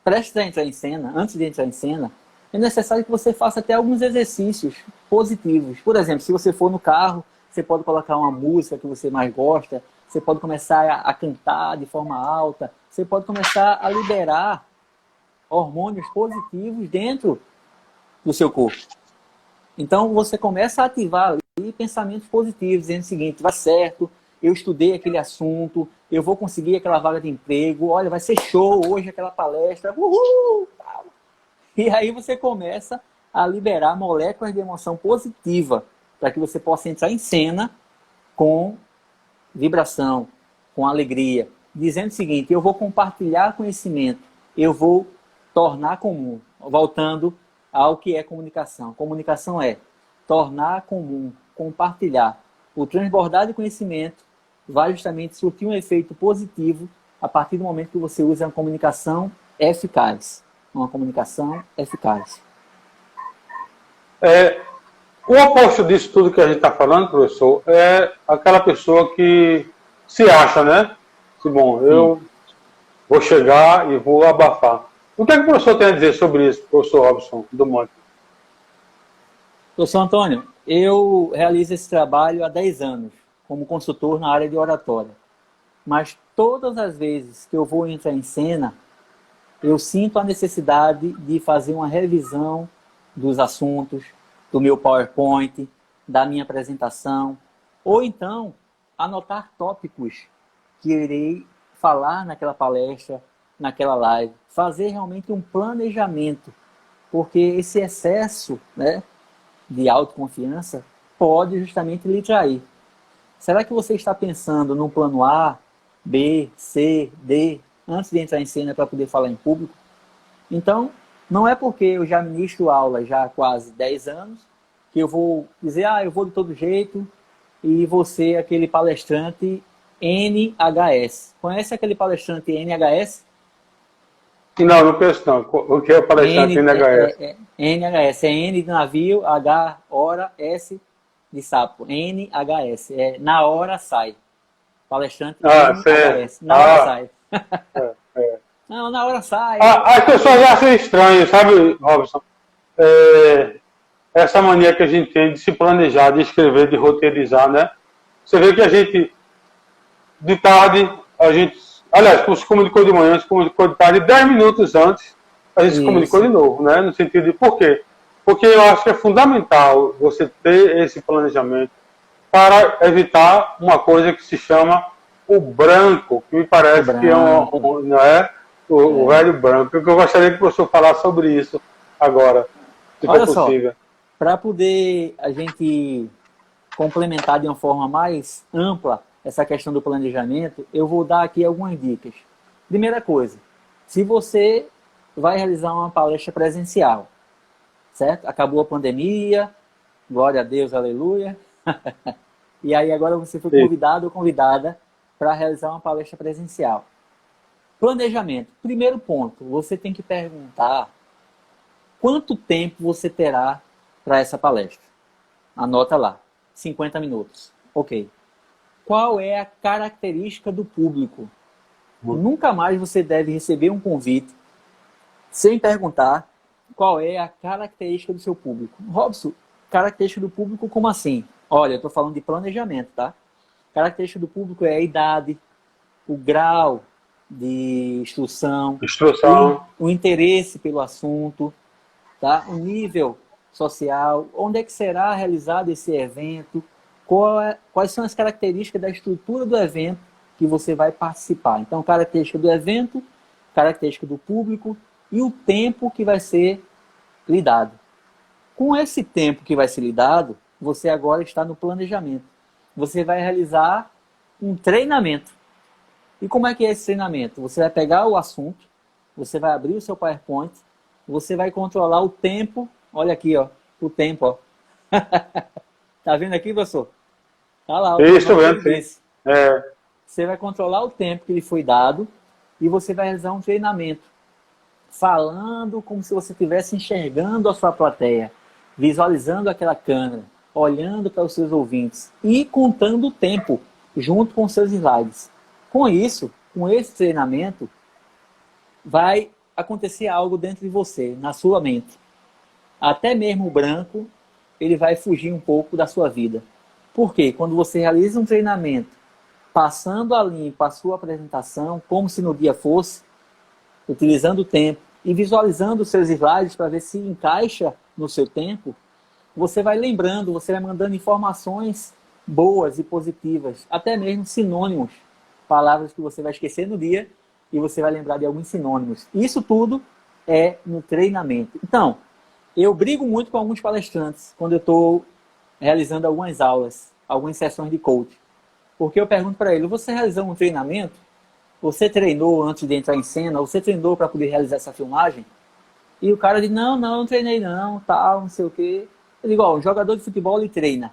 [SPEAKER 2] prestes a entrar em cena, antes de entrar em cena, é necessário que você faça até alguns exercícios positivos. Por exemplo, se você for no carro, você pode colocar uma música que você mais gosta, você pode começar a cantar de forma alta, você pode começar a liberar hormônios positivos dentro do seu corpo. Então, você começa a ativar ali pensamentos positivos, dizendo o seguinte, vai certo, eu estudei aquele assunto, eu vou conseguir aquela vaga de emprego, olha, vai ser show hoje aquela palestra, uhul! E aí você começa a liberar moléculas de emoção positiva para que você possa entrar em cena com vibração, com alegria, dizendo o seguinte, eu vou compartilhar conhecimento, eu vou tornar comum, voltando ao que é comunicação. Comunicação é tornar comum, compartilhar. O transbordar de conhecimento vai justamente surtir um efeito positivo a partir do momento que você usa uma comunicação eficaz. Uma comunicação eficaz.
[SPEAKER 1] O oposto disso tudo que a gente está falando, professor, é aquela pessoa que se acha, né? Bom, eu vou chegar e vou abafar. O que é que o professor tem a dizer sobre isso, professor Robson do Monte?
[SPEAKER 2] Professor Antônio, eu realizo esse trabalho há 10 anos, como consultor na área de oratória. Mas todas as vezes que eu vou entrar em cena, eu sinto a necessidade de fazer uma revisão dos assuntos, do meu PowerPoint, da minha apresentação, ou então anotar tópicos que irei falar naquela palestra, naquela live. Fazer realmente um planejamento, porque esse excesso, né, de autoconfiança pode justamente lhe trair. Será que você está pensando no plano A, B, C, D, antes de entrar em cena para poder falar em público? Então, não é porque eu já ministro aula já há quase 10 anos que eu vou dizer, eu vou de todo jeito e vou ser aquele palestrante NHS. Conhece aquele palestrante NHS?
[SPEAKER 1] Não, não conheço não. O que é o palestrante NHS?
[SPEAKER 2] NHS, é N de navio, H, hora, S de sapo. NHS, na hora sai. Palestrante NHS, na hora sai. Não, na hora sai.
[SPEAKER 1] As pessoas acham estranho, sabe, Robson? Essa mania que a gente tem de se planejar, de escrever, de roteirizar, né? Você vê que a gente, de tarde, aliás, se comunicou de manhã, se comunicou de tarde, 10 minutos antes, a gente se comunicou de novo, né? No sentido de por quê? Porque eu acho que é fundamental você ter esse planejamento para evitar uma coisa que se chama o branco, que me parece que não é o velho branco. Eu gostaria que o professor falasse sobre isso agora, se for possível.
[SPEAKER 2] Para poder a gente complementar de uma forma mais ampla essa questão do planejamento, eu vou dar aqui algumas dicas. Primeira coisa, se você vai realizar uma palestra presencial, certo? Acabou a pandemia, glória a Deus, aleluia. E aí agora você foi convidado ou convidada para realizar uma palestra presencial. Planejamento. Primeiro ponto, você tem que perguntar quanto tempo você terá para essa palestra. Anota lá, 50 minutos. Ok. Qual é a característica do público? Nunca mais você deve receber um convite sem perguntar qual é a característica do seu público. Robson, característica do público como assim? Olha, eu estou falando de planejamento, tá? Característica do público é a idade, o grau de instrução, o interesse pelo assunto, tá? O nível social, onde é que será realizado esse evento, quais são as características da estrutura do evento que você vai participar. Então, característica do evento, característica do público e o tempo que vai ser lidado. Com esse tempo que vai ser lidado, você agora está no planejamento. Você vai realizar um treinamento. E como é que é esse treinamento? Você vai pegar o assunto, você vai abrir o seu PowerPoint, você vai controlar o tempo. Olha aqui, ó, o tempo, ó. Tá vendo aqui, professor? Tá lá.
[SPEAKER 1] Isso mesmo.
[SPEAKER 2] Você vai controlar o tempo que lhe foi dado e você vai realizar um treinamento, falando como se você estivesse enxergando a sua plateia, visualizando aquela câmera, olhando para os seus ouvintes e contando o tempo junto com os seus slides. Com isso, com esse treinamento, vai acontecer algo dentro de você, na sua mente. Até mesmo o branco, ele vai fugir um pouco da sua vida. Por quê? Quando você realiza um treinamento, passando a limpo a sua apresentação, como se no dia fosse, utilizando o tempo e visualizando os seus slides para ver se encaixa no seu tempo, você vai lembrando, você vai mandando informações boas e positivas, até mesmo sinônimos, palavras que você vai esquecer no dia e você vai lembrar de alguns sinônimos. Isso tudo é no treinamento. Então, eu brigo muito com alguns palestrantes quando eu estou realizando algumas aulas, algumas sessões de coaching. Porque eu pergunto para ele, você realizou um treinamento? Você treinou antes de entrar em cena? Você treinou para poder realizar essa filmagem? E o cara diz, não treinei não, tal, não sei o quê. Eu digo, ó, um jogador de futebol, ele treina.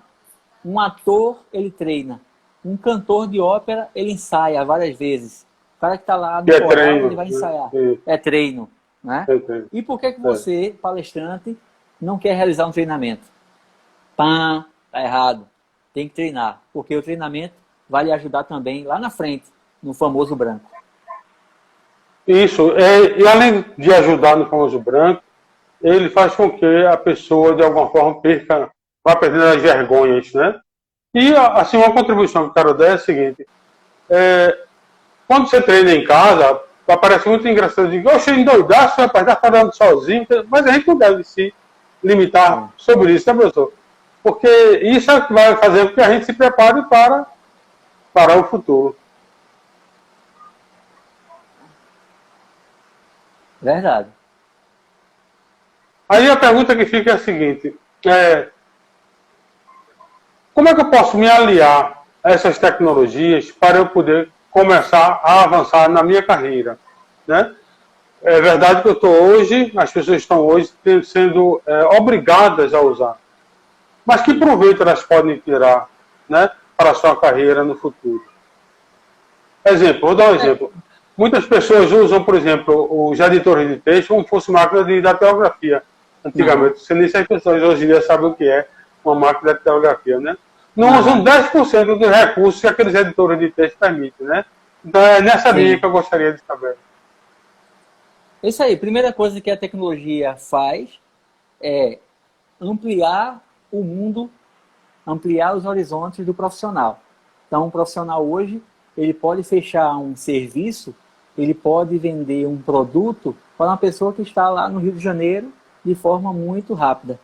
[SPEAKER 2] Um ator, ele treina. Um cantor de ópera, ele ensaia várias vezes. O cara que está lá no coral, ele vai ensaiar. É treino. Né? E por que você, palestrante, não quer realizar um treinamento? Tá errado. Tem que treinar. Porque o treinamento vai lhe ajudar também lá na frente, no famoso branco.
[SPEAKER 1] Isso. E além de ajudar no famoso branco, ele faz com que a pessoa, de alguma forma, vá perdendo as vergonhas, né? E, assim, uma contribuição que eu quero dar é a seguinte. Quando você treina em casa, parece muito engraçado. Eu digo, eu achei endoidaço, rapaz, tá falando sozinho. Mas a gente não deve se limitar sobre isso, né, professor? Porque isso é o que vai fazer com que a gente se prepare para o futuro.
[SPEAKER 2] Verdade.
[SPEAKER 1] Aí a pergunta que fica é a seguinte. Como é que eu posso me aliar a essas tecnologias para eu poder começar a avançar na minha carreira, né? É verdade que eu estou hoje, as pessoas estão hoje sendo obrigadas a usar. Mas que proveito elas podem tirar, né, para a sua carreira no futuro? Exemplo, vou dar um exemplo. muitas pessoas usam, por exemplo, os editores de texto como fosse máquina de datilografia. Antigamente, você nem sei as pessoas hoje em dia sabem o que é uma máquina de datilografia, né? Não usam 10% dos recursos que aqueles editores de texto permitem, né? Então é nessa linha que eu gostaria de saber.
[SPEAKER 2] Isso aí, primeira coisa que a tecnologia faz é ampliar o mundo, ampliar os horizontes do profissional. Então, um profissional hoje, ele pode fechar um serviço, ele pode vender um produto para uma pessoa que está lá no Rio de Janeiro de forma muito rápida.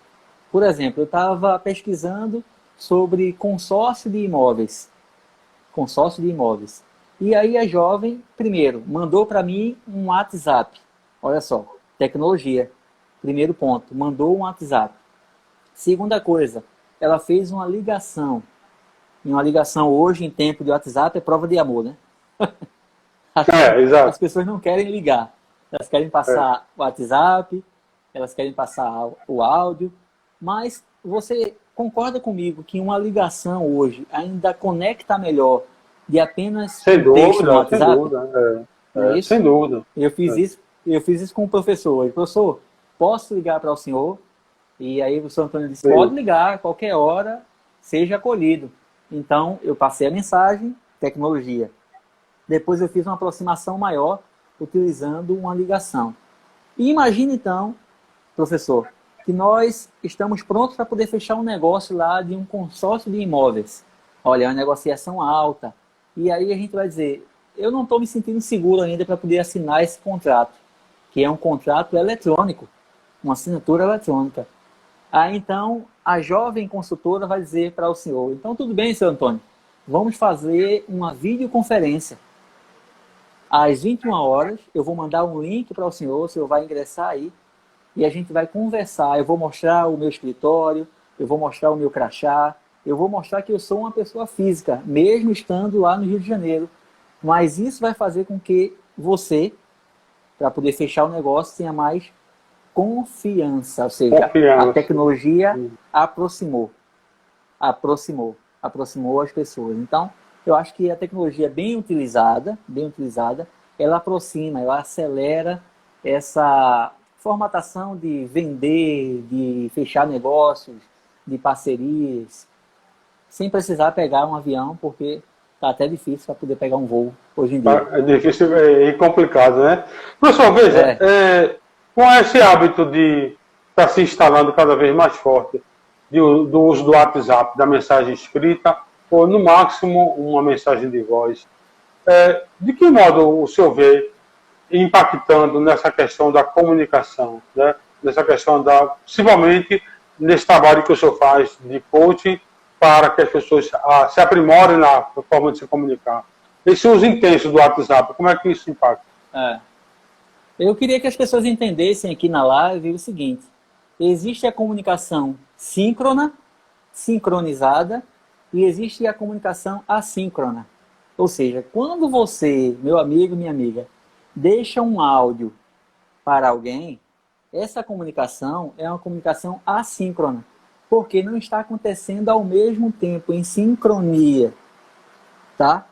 [SPEAKER 2] Por exemplo, eu estava pesquisando sobre consórcio de imóveis. Consórcio de imóveis. E aí a jovem, primeiro, mandou para mim um WhatsApp. Olha só, tecnologia. Primeiro ponto, mandou um WhatsApp. Segunda coisa, ela fez uma ligação. E uma ligação hoje, em tempo de WhatsApp, é prova de amor, né?
[SPEAKER 1] Exato.
[SPEAKER 2] As pessoas não querem ligar. Elas querem passar o WhatsApp, elas querem passar o áudio. Mas você concorda comigo que uma ligação hoje ainda conecta melhor de apenas
[SPEAKER 1] sem
[SPEAKER 2] um texto no
[SPEAKER 1] dúvida,
[SPEAKER 2] WhatsApp?
[SPEAKER 1] sem dúvida.
[SPEAKER 2] É isso?
[SPEAKER 1] Sem dúvida.
[SPEAKER 2] Eu fiz isso com o professor. E, professor, posso ligar para o senhor? E aí o senhor Antônio disse, pode ligar a qualquer hora, seja acolhido. Então, eu passei a mensagem, tecnologia. Depois eu fiz uma aproximação maior, utilizando uma ligação. E imagine então, professor, que nós estamos prontos para poder fechar um negócio lá de um consórcio de imóveis. Olha, é uma negociação alta. E aí a gente vai dizer, eu não estou me sentindo seguro ainda para poder assinar esse contrato, que é um contrato eletrônico, uma assinatura eletrônica. Aí então a jovem consultora vai dizer para o senhor, então tudo bem, senhor Antônio, vamos fazer uma videoconferência. Às 21 horas, eu vou mandar um link para o senhor vai ingressar aí, e a gente vai conversar. Eu vou mostrar o meu escritório, eu vou mostrar o meu crachá, eu vou mostrar que eu sou uma pessoa física, mesmo estando lá no Rio de Janeiro. Mas isso vai fazer com que você, para poder fechar o negócio, tenha mais confiança. Ou seja, a tecnologia aproximou as pessoas. Então, eu acho que a tecnologia bem utilizada, ela aproxima, ela acelera essa formatação de vender, de fechar negócios, de parcerias, sem precisar pegar um avião, porque está até difícil para poder pegar um voo hoje em dia.
[SPEAKER 1] É difícil e complicado, né? Professor, veja, com esse hábito de estar se instalando cada vez mais forte do uso do WhatsApp, da mensagem escrita, ou no máximo uma mensagem de voz, de que modo o senhor vê impactando nessa questão da comunicação, né? Nessa questão possivelmente nesse trabalho que o senhor faz de coaching para que as pessoas se aprimorem na forma de se comunicar? Esse uso intenso do WhatsApp, como é que isso impacta?
[SPEAKER 2] Eu queria que as pessoas entendessem aqui na live o seguinte: existe a comunicação síncrona, sincronizada, e existe a comunicação assíncrona. Ou seja, quando você, meu amigo, minha amiga, deixa um áudio para alguém, essa comunicação é uma comunicação assíncrona, porque não está acontecendo ao mesmo tempo, em sincronia, tá?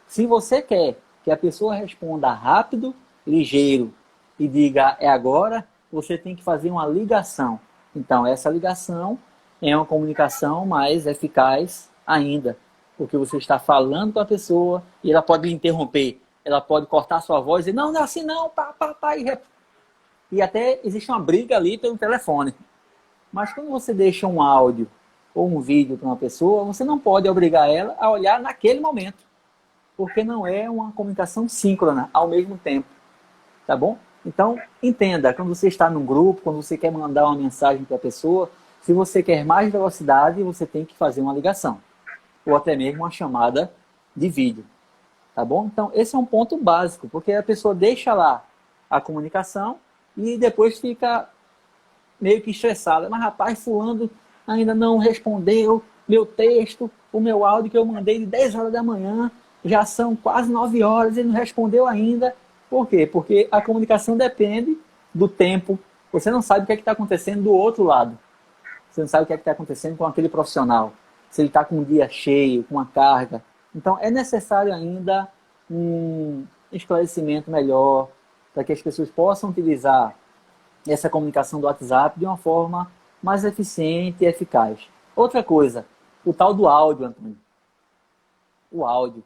[SPEAKER 2] Se você quer que a pessoa responda rápido, ligeiro e diga é agora, você tem que fazer uma ligação. Então, essa ligação é uma comunicação mais eficaz ainda, porque você está falando com a pessoa e ela pode lhe interromper, ela pode cortar sua voz e dizer, não, não é assim não, e até existe uma briga ali pelo telefone. Mas quando você deixa um áudio ou um vídeo para uma pessoa, você não pode obrigar ela a olhar naquele momento, porque não é uma comunicação síncrona ao mesmo tempo, tá bom? Então, entenda, quando você está num grupo, quando você quer mandar uma mensagem para a pessoa, se você quer mais velocidade, você tem que fazer uma ligação, ou até mesmo uma chamada de vídeo, tá bom? Então, esse é um ponto básico, porque a pessoa deixa lá a comunicação e depois fica meio que estressada. Mas, rapaz, fulano ainda não respondeu meu texto, o meu áudio que eu mandei de 10 horas da manhã, já são quase 9 horas, ele não respondeu ainda. Por quê? Porque a comunicação depende do tempo. Você não sabe o que é que está acontecendo do outro lado. Você não sabe o que é que está acontecendo com aquele profissional. Se ele está com um dia cheio, com uma carga. Então, é necessário ainda esclarecimento melhor, para que as pessoas possam utilizar essa comunicação do WhatsApp de uma forma mais eficiente e eficaz. Outra coisa, o tal do áudio, Antônio. O áudio.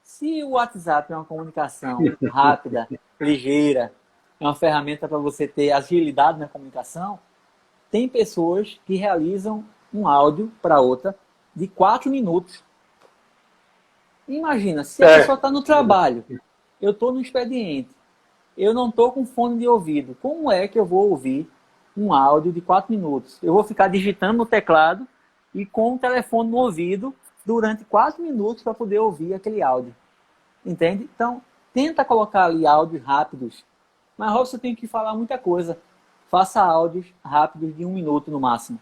[SPEAKER 2] Se o WhatsApp é uma comunicação rápida, ligeira, é uma ferramenta para você ter agilidade na comunicação, tem pessoas que realizam um áudio para outra de 4 minutos. Imagina, se a pessoa está no trabalho, eu estou no expediente, eu não estou com fone de ouvido, como é que eu vou ouvir um áudio de 4 minutos? Eu vou ficar digitando no teclado e com o telefone no ouvido durante 4 minutos para poder ouvir aquele áudio. Entende? Então, tenta colocar ali áudios rápidos. Mas, Robson, tem que falar muita coisa. Faça áudios rápidos de 1 minuto no máximo.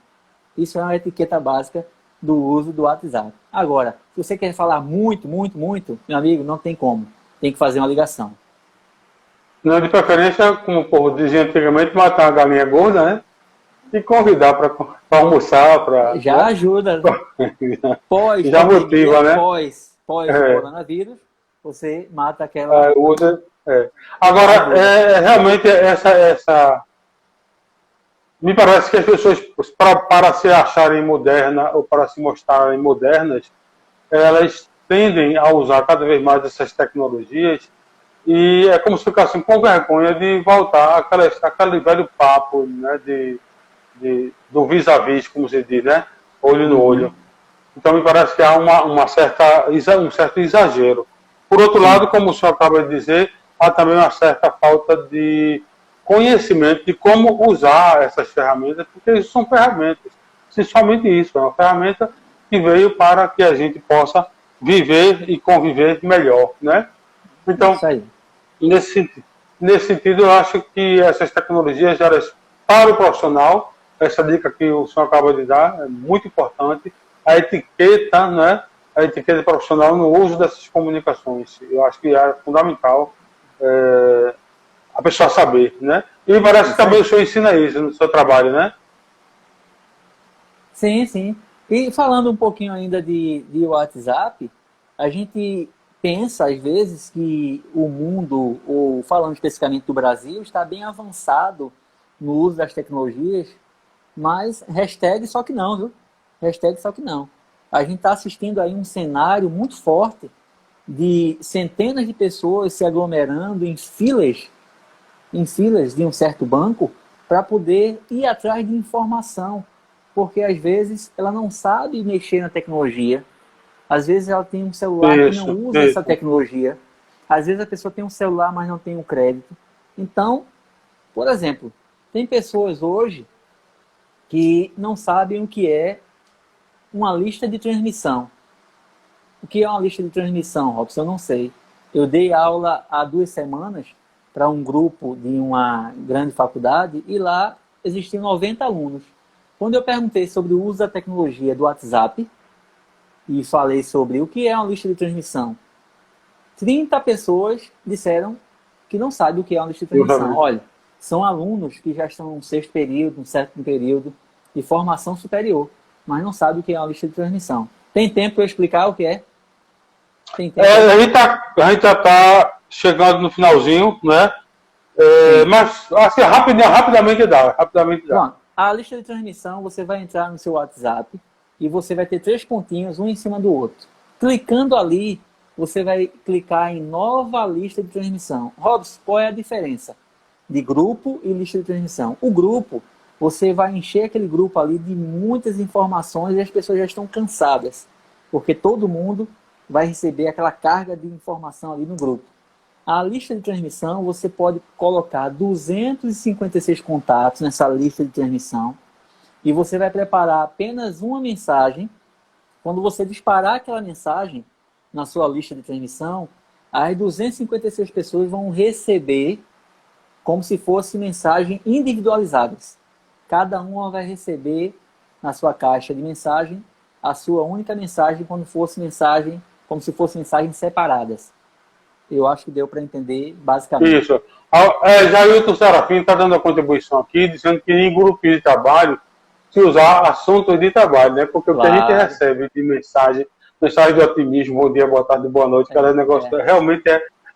[SPEAKER 2] Isso é uma etiqueta básica do uso do WhatsApp. Agora, se você quer falar muito, meu amigo, não tem como. Tem que fazer uma ligação.
[SPEAKER 1] Não, de preferência, como o povo dizia antigamente, matar uma galinha gorda, né? E convidar para almoçar, para...
[SPEAKER 2] Já ajuda. Pós,
[SPEAKER 1] já motiva, né?
[SPEAKER 2] Pós coronavírus, você mata aquela...
[SPEAKER 1] Agora, realmente, essa... Me parece que as pessoas, para se acharem modernas ou para se mostrarem modernas, elas tendem a usar cada vez mais essas tecnologias e é como se ficassem com vergonha de voltar àquele velho papo, né, do vis-a-vis, como se diz, né? Olho no olho. Então, me parece que há um certo exagero. Por outro lado, como o senhor acaba de dizer, há também uma certa falta de conhecimento de como usar essas ferramentas, porque isso são ferramentas. Somente isso, é uma ferramenta que veio para que a gente possa viver e conviver melhor, né? Então, nesse sentido, eu acho que essas tecnologias, elas, para o profissional, essa dica que o senhor acaba de dar é muito importante, a etiqueta, né? A etiqueta profissional no uso dessas comunicações. Eu acho que é fundamental a pessoa saber, né? E parece que também o senhor ensina isso no seu trabalho, né?
[SPEAKER 2] Sim, sim. E falando um pouquinho ainda de WhatsApp, a gente pensa, às vezes, que o mundo, ou falando especificamente do Brasil, está bem avançado no uso das tecnologias, mas hashtag só que não, viu? Hashtag só que não. A gente está assistindo aí um cenário muito forte de centenas de pessoas se aglomerando em filas de um certo banco para poder ir atrás de informação, porque às vezes ela não sabe mexer na tecnologia, às vezes ela tem um celular que não usa essa tecnologia, às vezes a pessoa tem um celular, mas não tem um crédito. Então, por exemplo, tem pessoas hoje que não sabem o que é uma lista de transmissão. O que é uma lista de transmissão, Robson? Eu não sei. Eu dei aula há 2 semanas para um grupo de uma grande faculdade e lá existiam 90 alunos. Quando eu perguntei sobre o uso da tecnologia do WhatsApp e falei sobre o que é uma lista de transmissão, 30 pessoas disseram que não sabem o que é uma lista de transmissão. Olha, são alunos que já estão no 6º período, no 7º período de formação superior, mas não sabem o que é uma lista de transmissão. Tem tempo para eu explicar o que é? Tem tempo?
[SPEAKER 1] A gente já está chegando no finalzinho, né? Mas, assim, rapidamente dá.
[SPEAKER 2] Bom, a lista de transmissão, você vai entrar no seu WhatsApp e você vai ter 3 pontinhos, um em cima do outro. Clicando ali, você vai clicar em nova lista de transmissão. Robson, qual é a diferença de grupo e lista de transmissão? O grupo, você vai encher aquele grupo ali de muitas informações e as pessoas já estão cansadas, porque todo mundo vai receber aquela carga de informação ali no grupo. A lista de transmissão, você pode colocar 256 contatos nessa lista de transmissão e você vai preparar apenas uma mensagem. Quando você disparar aquela mensagem na sua lista de transmissão, as 256 pessoas vão receber como se fossem mensagens individualizadas. Cada uma vai receber na sua caixa de mensagem a sua única mensagem como se fossem mensagens separadas. Eu acho que deu para entender basicamente.
[SPEAKER 1] Isso. Jailton Serafim está dando a contribuição aqui, dizendo que em grupo de trabalho se usar assuntos de trabalho, né? Porque o que a gente recebe de mensagem de otimismo, bom dia, boa tarde, boa noite, cada negócio realmente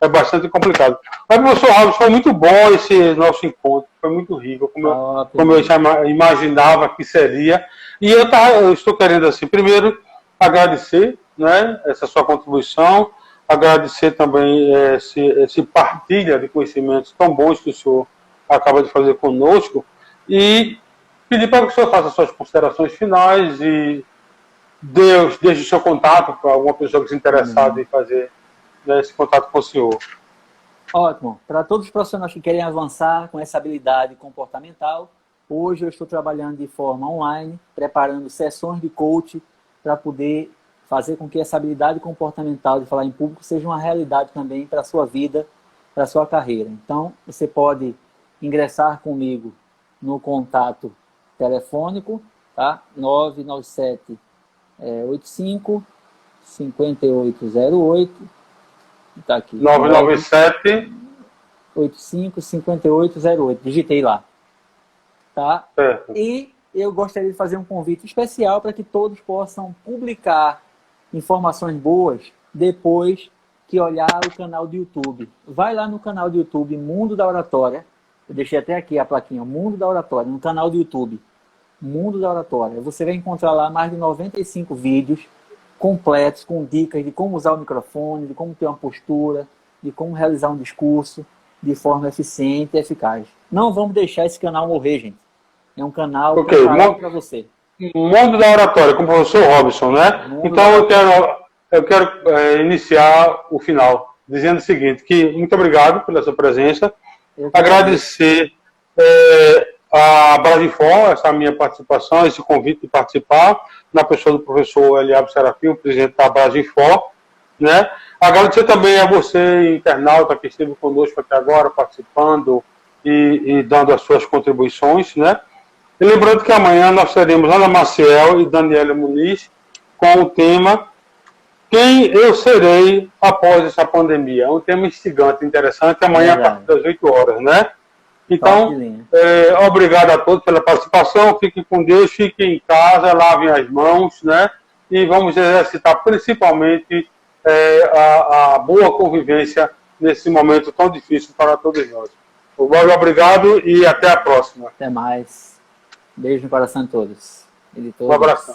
[SPEAKER 1] é bastante complicado. Mas, professor Robson, foi muito bom esse nosso encontro, foi muito rico, como eu já imaginava que seria. E eu estou querendo, assim, primeiro, agradecer, né, essa sua contribuição, agradecer também esse partilha de conhecimentos tão bons que o senhor acaba de fazer conosco, e pedir para que o senhor faça suas considerações finais e deixe o seu contato para alguma pessoa que se interessada em fazer, né, esse contato com o senhor.
[SPEAKER 2] Ótimo. Para todos os profissionais que querem avançar com essa habilidade comportamental, hoje eu estou trabalhando de forma online, preparando sessões de coach para poder fazer com que essa habilidade comportamental de falar em público seja uma realidade também para a sua vida, para a sua carreira. Então, você pode ingressar comigo no contato telefônico, tá? 997 85 5808. Está aqui.
[SPEAKER 1] 997
[SPEAKER 2] 85 5808. Digitei lá. Tá?
[SPEAKER 1] Certo.
[SPEAKER 2] E eu gostaria de fazer um convite especial para que todos possam publicar informações boas depois que olhar o canal do YouTube. Vai lá no canal do YouTube Mundo da Oratória. Eu deixei até aqui a plaquinha, Mundo da Oratória, no canal do YouTube Mundo da Oratória. Você vai encontrar lá mais de 95 vídeos completos, com dicas de como usar o microfone, de como ter uma postura, de como realizar um discurso de forma eficiente e eficaz. Não vamos deixar esse canal morrer, gente. É um canal preparado para você.
[SPEAKER 1] Mundo da Oratória, com o professor Robson, né? Então eu quero iniciar o final dizendo o seguinte, que muito obrigado pela sua presença, agradecer a Brasinfor, essa minha participação, esse convite de participar, na pessoa do professor Eliab Serafim, o presidente da Brasinfor, né? Agradecer também a você, internauta, que esteve conosco até agora, participando e dando as suas contribuições, né? E lembrando que amanhã nós teremos Ana Maciel e Daniela Muniz com o tema Quem eu serei após essa pandemia. É um tema instigante, interessante, amanhã a partir das 8 horas, né? Então, obrigado a todos pela participação, fiquem com Deus, fiquem em casa, lavem as mãos, né? E vamos exercitar principalmente a boa convivência nesse momento tão difícil para todos nós. Muito obrigado e até a próxima.
[SPEAKER 2] Até mais. Beijo no coração de todos.
[SPEAKER 1] Um abração.